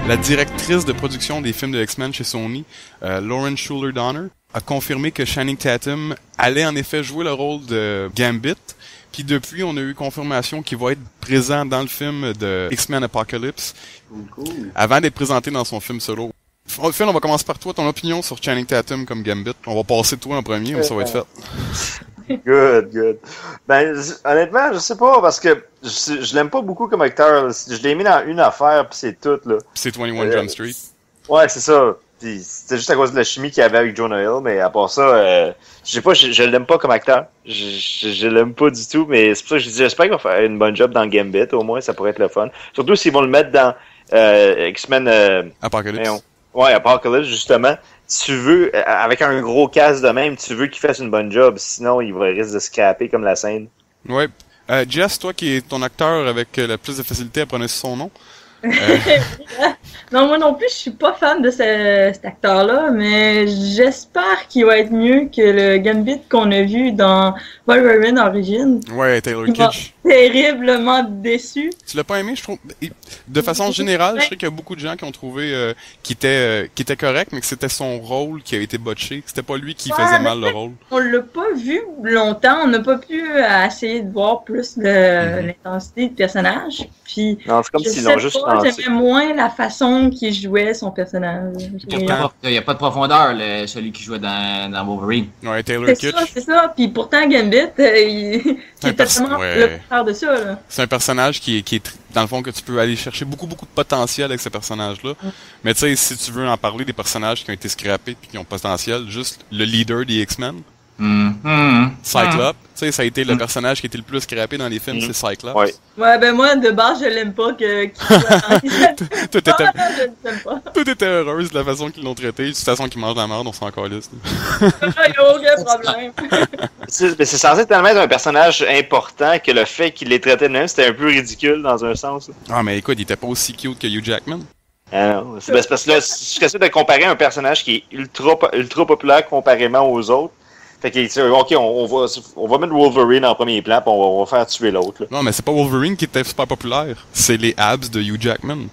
La directrice de production des films de X-Men chez Sony, Lauren Schuler Donner, a confirmé que Channing Tatum allait en effet jouer le rôle de Gambit. Puis depuis, on a eu confirmation qu'il va être présent dans le film de X-Men Apocalypse, avant d'être présenté dans son film solo. Phil, on va commencer par toi, ton opinion sur Channing Tatum comme Gambit. On va passer toi en premier, mais ça va être fait. Good. Ben, honnêtement, je sais pas, parce que je l'aime pas beaucoup comme acteur. Je l'ai mis dans une affaire, pis c'est tout, là. C'est 21 Jump Street. Ouais, c'est ça. Pis c'était juste à cause de la chimie qu'il y avait avec Jonah Hill, mais à part ça, je sais pas, je l'aime pas comme acteur. Je l'aime pas du tout, mais c'est pour ça que je dis, j'espère qu'il va faire une bonne job dans Gambit, au moins, ça pourrait être le fun. Surtout s'ils vont le mettre dans X-Men... Apocalypse. Ouais, Apocalypse, justement. Tu veux, avec un gros cast de même, tu veux qu'il fasse une bonne job, sinon il va risque de scraper comme la scène. Ouais. Jess, toi qui es ton acteur avec le plus de facilité à prononcer son nom. Non, moi non plus, je suis pas fan de cet acteur-là, mais j'espère qu'il va être mieux que le Gambit qu'on a vu dans Wolverine Origins. Ouais, Taylor Kitsch. Terriblement déçu. Tu l'as pas aimé, je trouve. De façon générale, je sais qu'il y a beaucoup de gens qui ont trouvé qu'il était correct, mais que c'était son rôle qui a été botché. C'était pas lui qui faisait mal le rôle. On l'a pas vu longtemps, on n'a pas pu essayer de voir plus de l'intensité du personnage. Puis, non, c'est comme s'ils l'ont juste lancé. J'aimais moins la façon qu'il jouait son personnage. Il n'y a pas de profondeur, celui qui jouait dans Wolverine. Ouais, Taylor Kitsch. C'est ça. Puis pourtant, Gambit, il est totalement le contraire de ça. Là. C'est un personnage qui est dans le fond, que tu peux aller chercher beaucoup de potentiel avec ce personnage-là. Mais tu sais, si tu veux en parler des personnages qui ont été scrappés et qui ont potentiel, juste le leader des X-Men, Cyclope, tu sais, ça a été le personnage qui a été le plus scrappé dans les films, c'est Cyclope. Ouais, ben moi, de base, je l'aime pas qu'il soit Tout était heureuse de la façon qu'ils l'ont traité. De toute façon, qu'ils mangent la merde, on s'en calisse. Il n'y a aucun problème. C'est censé tellement être un personnage important que le fait qu'il l'ait traité de même, c'était un peu ridicule dans un sens. Ah, mais écoute, il était pas aussi cute que Hugh Jackman. Ah non, c'est parce que là, je essaie de comparer un personnage qui est ultra populaire comparément aux autres. Fait que, ok, on va mettre Wolverine en premier plan, puis on va faire tuer l'autre. Non, mais c'est pas Wolverine qui était super populaire. C'est les abs de Hugh Jackman.